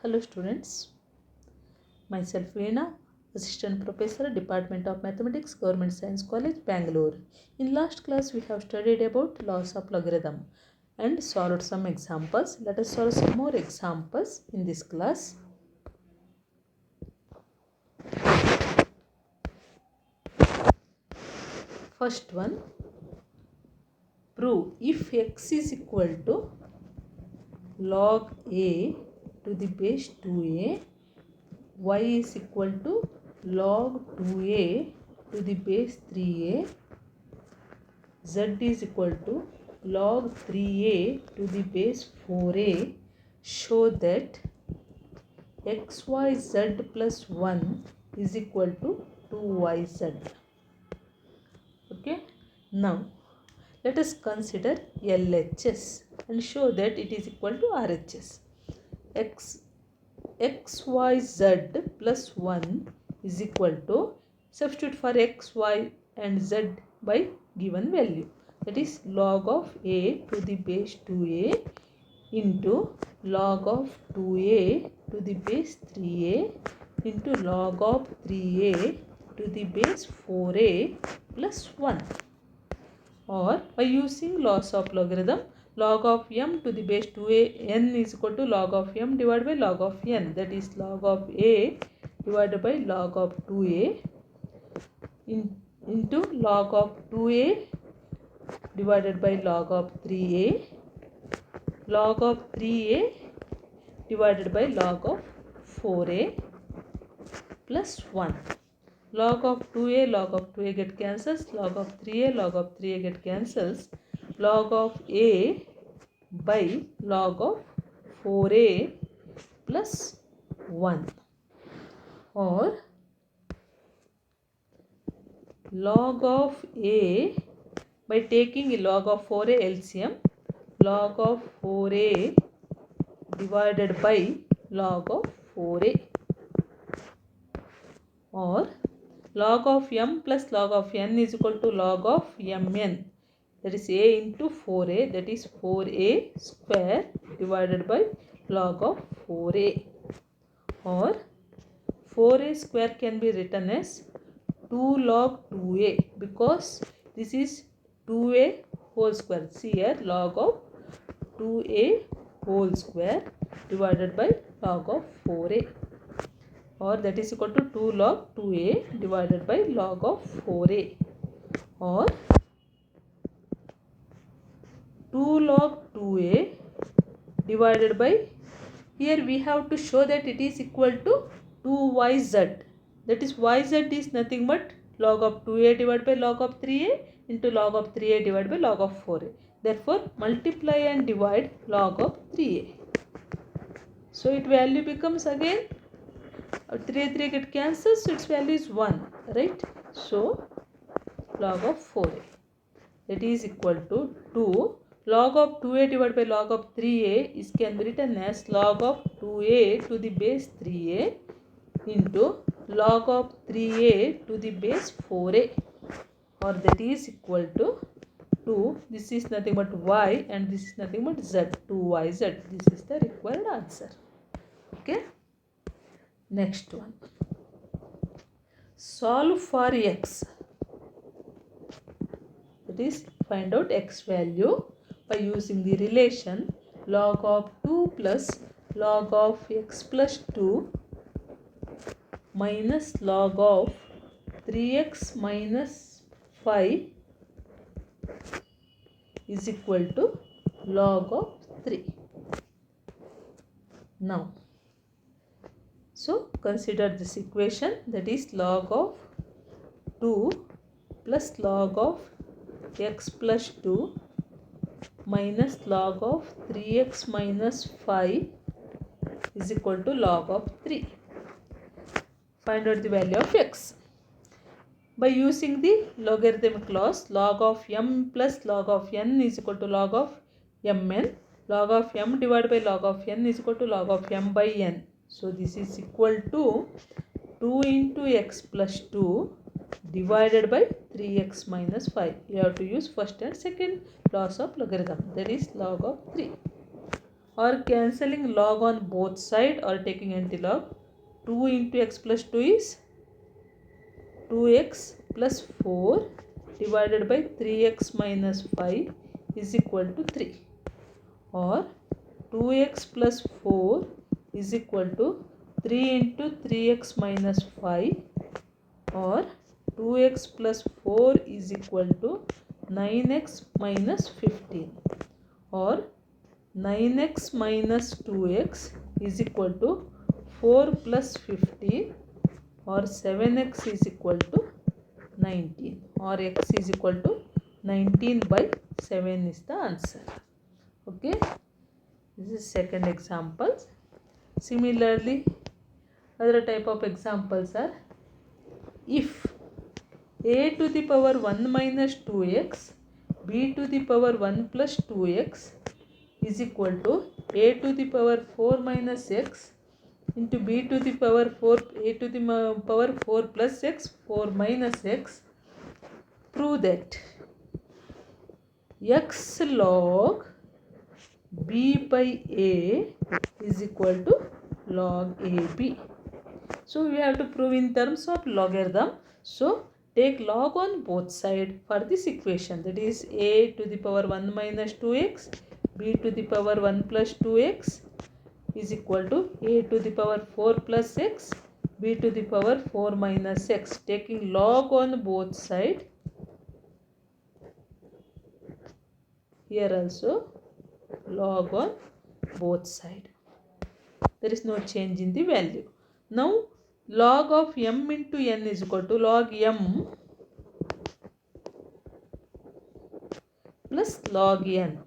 Hello students, myself Veena, Assistant Professor, Department of Mathematics, Government Science College, Bangalore. In last class we have studied about laws of logarithm and solved some examples. Let us solve some more examples in this class. First one, prove if x is equal to log a to the base 2a, y is equal to log 2a to the base 3a, z is equal to log 3a to the base 4a, show that xyz plus 1 is equal to 2yz. Okay, now let us consider LHS and show that it is equal to RHS. xyz plus 1 is equal to, substitute for x, y and z by given value, that is log of a to the base 2a into log of 2a to the base 3a into log of 3a to the base 4a plus 1. Or by using laws of logarithm, log of m to the base 2a n is equal to log of m divided by log of n, that is log of a divided by log of 2a into log of 2a divided by log of 3a, log of 3a divided by log of 4a plus 1. Log of 2a get cancels, log of 3a get cancels, log of a by log of 4a plus 1, or log of a by taking a log of 4a LCM, log of 4a divided by log of 4a, or log of m plus log of n is equal to log of mn, that is a into 4a, that is 4a square divided by log of 4a, or 4a square can be written as 2 log 2a, because this is 2a whole square. See here, log of 2a whole square divided by log of 4a, or that is equal to 2 log 2a divided by log of 4a, or 2 log 2a divided by, here we have to show that it is equal to 2yz, that is yz is nothing but log of 2a divided by log of 3a into log of 3a divided by log of 4a. Therefore multiply and divide log of 3a. So its value becomes again 3 get cancelled, so its value is 1, right? So log of 4a, that is equal to 2 log of 2a divided by log of 3a is can be written as log of 2a to the base 3a into log of 3a to the base 4a, or that is equal to 2, this is nothing but y and this is nothing but z, 2yz. This is the required answer. Okay, next one, solve for x, that is find out x value by using the relation log of 2 plus log of x plus 2 minus log of 3x minus 5 is equal to log of 3. Now, so consider this equation, that is log of 2 plus log of x plus 2 minus log of 3x minus 5 is equal to log of 3. Find out the value of x. By using the logarithmic laws, log of m plus log of n is equal to log of mn, log of m divided by log of n is equal to log of m by n. So this is equal to 2 into x plus 2 divided by 3x minus 5. You have to use first and second laws of logarithm, that is log of 3. or cancelling log on both side or taking antilog. 2 into x plus 2 is 2x plus 4 divided by 3x minus 5 is equal to 3, or 2x plus 4 is equal to 3 into 3x minus 5, or 2x plus 4 is equal to 9x minus 15, or 9x minus 2x is equal to 4 plus 15, or 7x is equal to 19, or x is equal to 19 by 7 is the answer. Okay, this is second example. Similarly, other type of examples are, if a to the power 1 minus 2x, b to the power 1 plus 2x is equal to a to the power 4 minus x into b to the power 4, a to the power 4 plus x, 4 minus x, prove that x log b by a is equal to log ab. So we have to prove in terms of logarithm. So take log on both sides for this equation, that is a to the power 1 minus 2x, b to the power 1 plus 2x is equal to a to the power 4 plus x, b to the power 4 minus x. Taking log on both sides, here also log on both sides. There is no change in the value. Now log of m into n is equal to log m plus log n.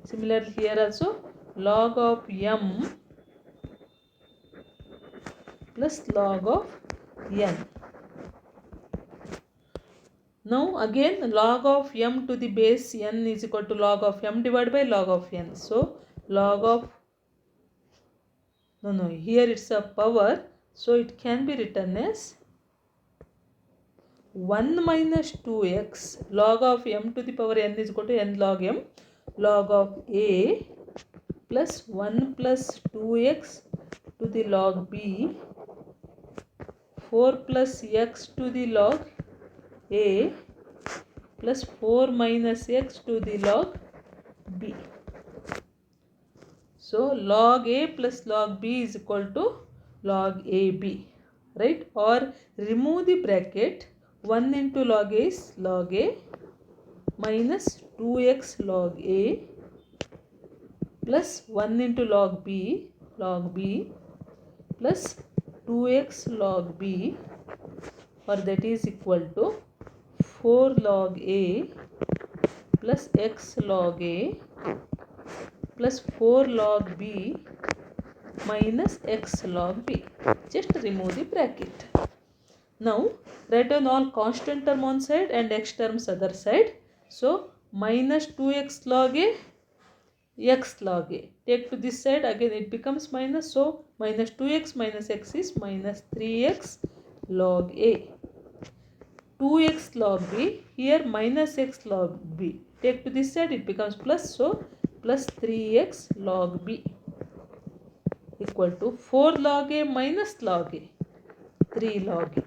Similarly here also log of m plus log of n. Now again log of m to the base n is equal to log of m divided by log of n. So log of, here it's a power, so it can be written as 1 minus 2x log of m to the power n is equal to n log m log of a plus 1 plus 2x to the log b, 4 plus x to the log a plus 4 minus x to the log b. So log a plus log b is equal to log ab, right? Or remove the bracket, 1 into log a is log a minus 2x log a plus 1 into log b plus 2x log b, or that is equal to 4 log a plus x log a plus 4 log b minus x log b. Just remove the bracket. Now write down all constant term on side and x terms other side. So minus 2x log a, x log a. Take to this side, again it becomes minus. So minus 2x minus x is minus 3x log a. 2x log b, here minus x log b. Take to this side, it becomes plus. So plus 3x log b equal to 4 log a minus log a, 3 log a,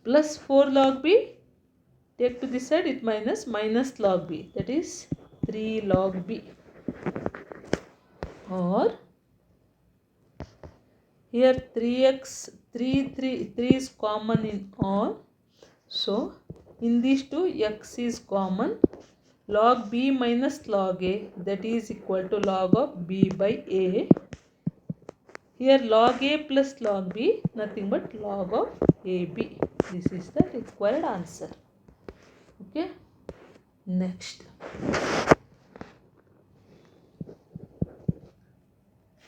plus 4 log b. Take to this side, it minus log b, that is 3 log b. Or here 3x, 3 is common in all. So in these two, x is common. Log b minus log a, that is equal to log of b by a. Here log a plus log b, nothing but log of ab. This is the required answer. Okay. Next.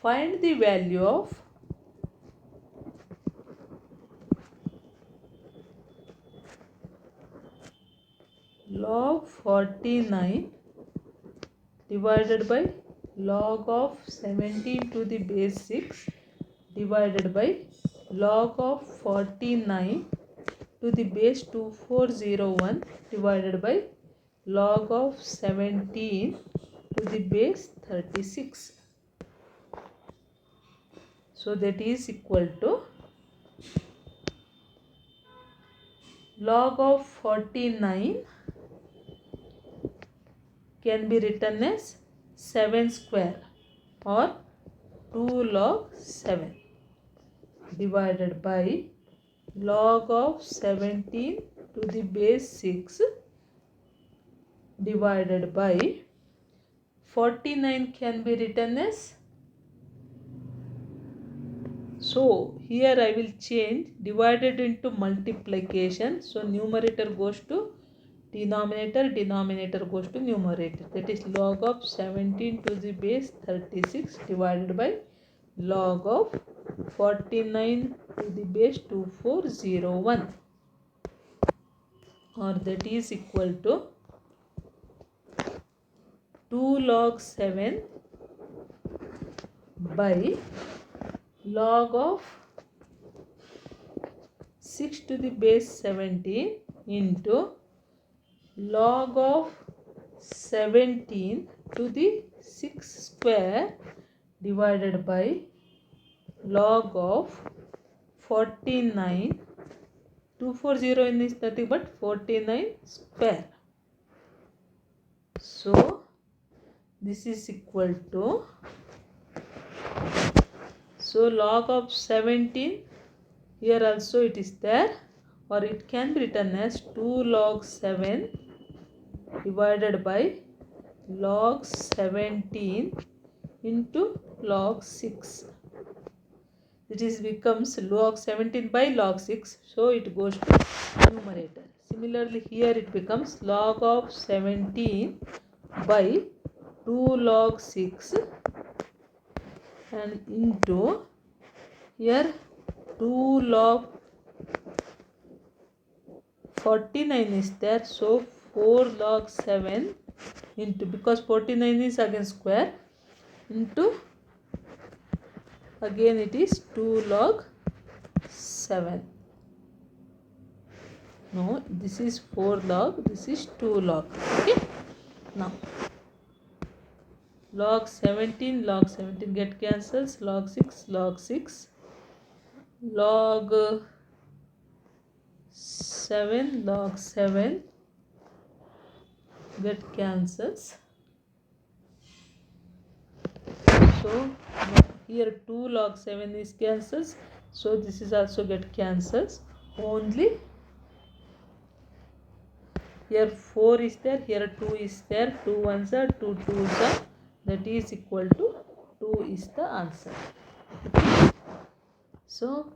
Find the value of log 49 divided by log of 17 to the base 6 divided by log of 49 to the base 2401 divided by log of 17 to the base 36. So that is equal to log of 49 can be written as 7 square or 2 log 7 divided by log of 17 to the base 6 divided by 49 can be written as, so here I will change divided into multiplication. So numerator goes to denominator, denominator goes to numerator. That is log of 17 to the base 36 divided by log of 49 to the base 2401, or that is equal to 2 log 7 by log of 6 to the base 17 into log of 17 to the 6 square divided by log of 49. 240 is nothing but 49 square. So this is equal to, so log of 17, here also it is there, or it can be written as 2 log 7 divided by log 17 into log 6. It is becomes log 17 by log 6, so it goes to numerator. Similarly here it becomes log of 17 by 2 log 6 and into here 2 log 49 is there, so 4 log 7 into, because 49 is again square, into again it is 2 log 7. No, this is 4 log, this is 2 log. Okay, now log 17 get cancels, log 6 log 7 get cancels. So here 2 log 7 is cancels, so this is also get cancels. Only here 4 is there, here 2 is there, 2 ones are 2 twos are, that is equal to 2 is the answer. Okay. So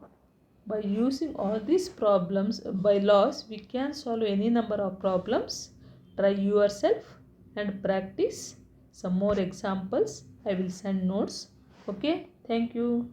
by using all these problems, by laws, we can solve any number of problems. Try yourself and practice some more examples. I will send notes. Okay, thank you.